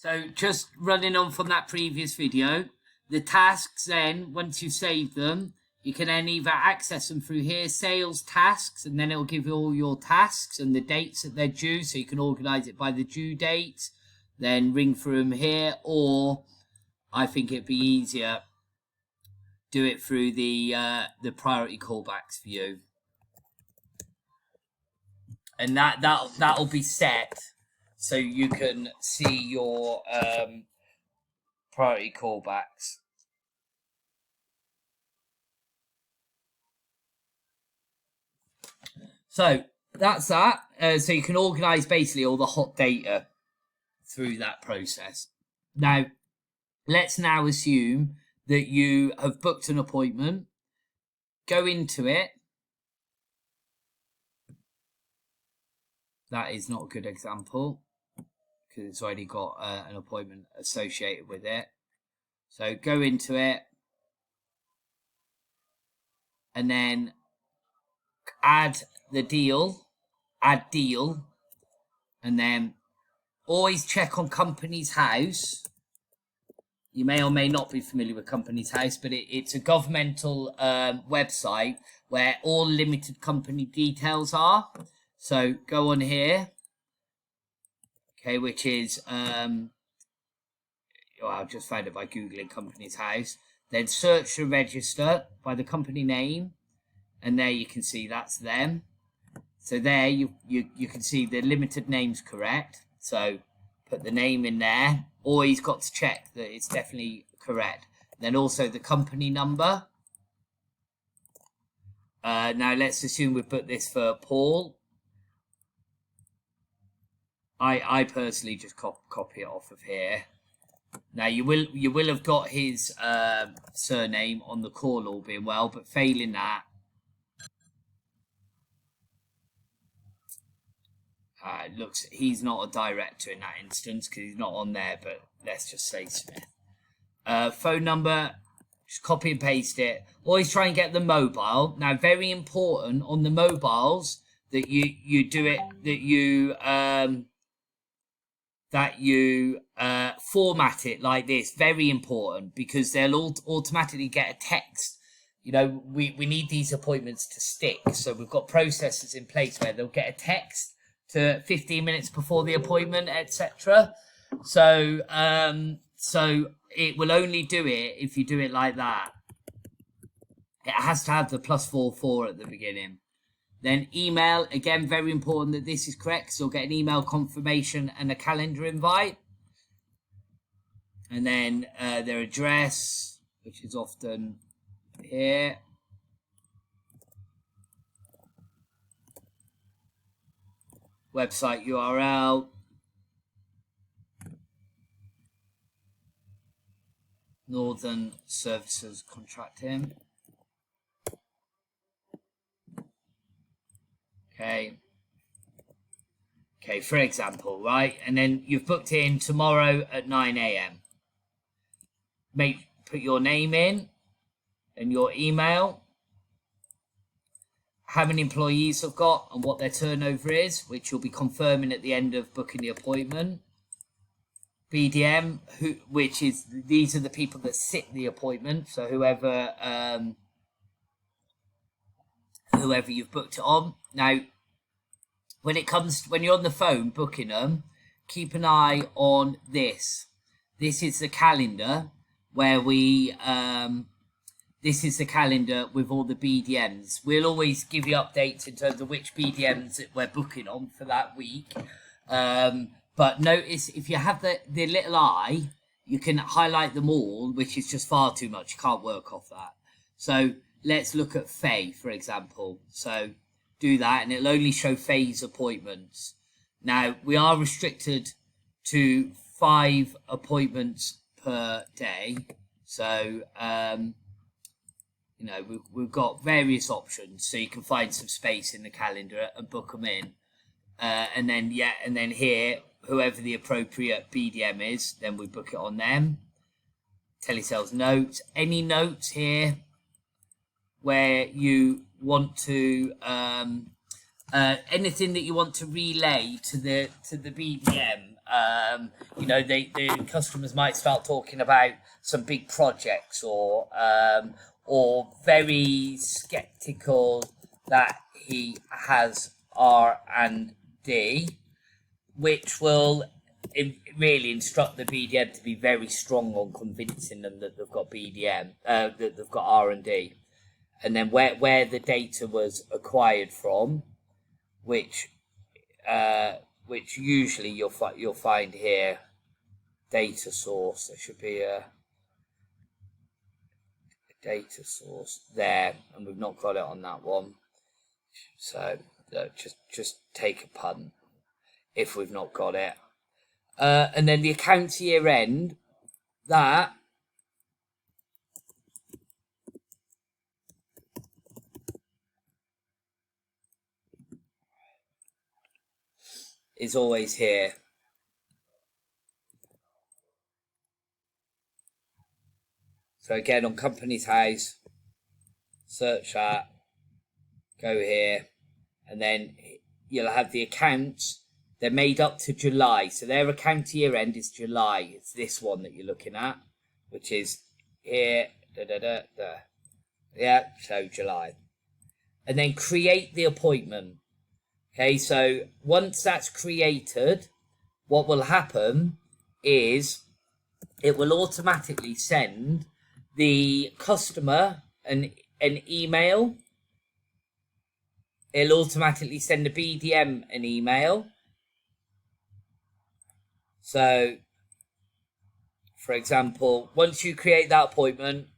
So just running on from that previous video, the tasks then, once you've saved them, you can then either access them through here, sales tasks, and then it'll give you all your tasks and the dates that they're due, so you can organize it by the due date, then ring through them here, or I think it'd be easier, do it through the priority callbacks view. And that'll be set so you can see your priority callbacks. So that's that. So you can organize basically all the hot data through that process. Now, let's now assume that you have booked an appointment. Go into it. That is not a good example because it's already got an appointment associated with it. So go into it and then add the deal, add deal, and then always check on Companies House. You may or may not be familiar with Companies House, but it's a governmental website where all limited company details are. So go on here, okay, which is, I'll just find it by Googling Companies House. Then search the register by the company name, and there you can see that's them. So there you can see the limited name's correct. So put the name in there. Always got to check that it's definitely correct. Then also the company number. Now let's assume we put this for Paul. I personally just copy it off of here. Now you will have got his surname on the call, all being well, but failing that, looks he's not a director in that instance because he's not on there. But let's just say Smith. Phone number, just copy and paste it. Always try and get the mobile. Now, very important on the mobiles that you do it, that you format it like this. Very important because they'll automatically get a text. You know, we need these appointments to stick. So we've got processes in place where they'll get a text to 15 minutes before the appointment, etc. So it will only do it if you do it like that. It has to have the +44 at the beginning. Then email, again, very important that this is correct. So you'll get an email confirmation and a calendar invite. And then their address, which is often here. Website URL. Northern Services Contracting. Okay, for example, right? And then you've booked in tomorrow at 9 a.m. Put your name in and your email, how many employees have got and what their turnover is, which you'll be confirming at the end of booking the appointment. BDM, which is, these are the people that sit the appointment. So whoever you've booked it on. Now, when you're on the phone booking them, keep an eye on this. This is the calendar where this is the calendar with all the BDMs. We'll always give you updates in terms of which BDMs that we're booking on for that week. But notice if you have the little eye, you can highlight them all, which is just far too much. You can't work off that. So let's look at Faye, for example. So do that, and it'll only show Faye's appointments. Now, we are restricted to 5 appointments per day. So, we've got various options. So you can find some space in the calendar and book them in. And then here, whoever the appropriate BDM is, then we book it on them. Telesales notes. Any notes here where you want to anything that you want to relay to the BDM you know, the customers might start talking about some big projects, or very skeptical that he has R&D, which will really instruct the BDM to be very strong on convincing them that they've got BDM, that they've got R&D, and then where the data was acquired from, which usually you'll find here, data source. There should be a data source there, and we've not got it on that one. So just take a punt if we've not got it. And then the accounts year end, that is always here. So again, on Company's House, search that, go here, and then you'll have the accounts. They're made up to July, so their account year end is July. It's this one that you're looking at, which is here, yeah, so July. And then create the appointment. Okay, so once that's created, what will happen is it will automatically send the customer an email. It'll automatically send the BDM an email. So, for example, once you create that appointment,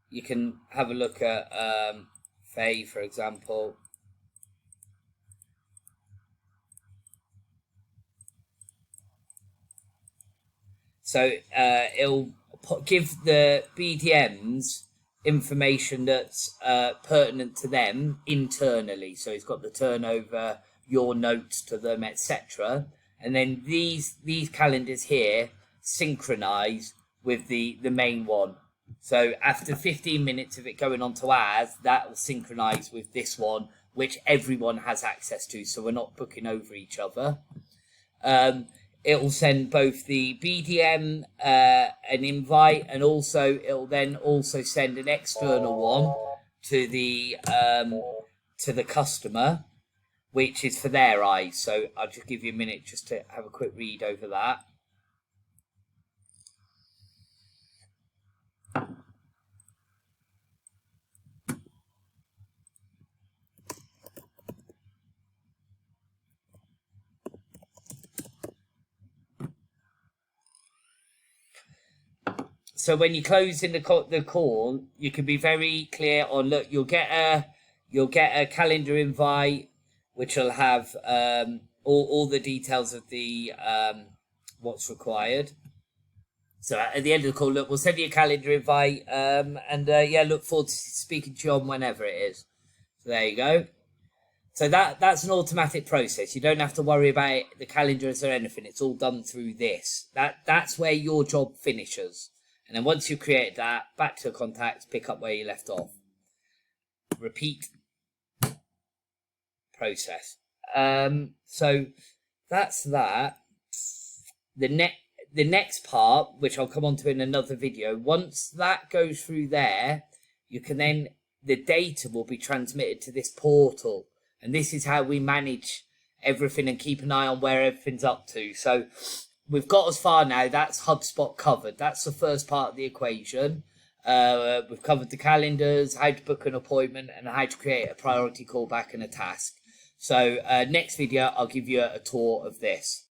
you can have a look at Faye, for example. So it'll give the BDMs information that's pertinent to them internally. So it's got the turnover, your notes to them, etc. And then these calendars here synchronize with the main one. So after 15 minutes of it going on to ours, that will synchronize with this one, which everyone has access to. So we're not booking over each other. It will send both the BDM an invite, and also it'll then also send an external one to the customer, which is for their eyes. So I'll just give you a minute just to have a quick read over that. So when you close in the call, you can be very clear on, look, you'll get a calendar invite, which will have all the details of the what's required. So at the end of the call, look, we'll send you a calendar invite, and yeah, look forward to speaking to you on whenever it is. So there you go. So that's an automatic process. You don't have to worry about the calendars or anything. It's all done through this. That's where your job finishes. And then once you've created that, back to the contacts, pick up where you left off. Repeat process. So that's that. The next part, which I'll come on to in another video, once that goes through there, you can then, the data will be transmitted to this portal. And this is how we manage everything and keep an eye on where everything's up to. So we've got as far now, that's HubSpot covered. That's the first part of the equation. We've covered the calendars, how to book an appointment, and how to create a priority callback and a task. So next video, I'll give you a tour of this.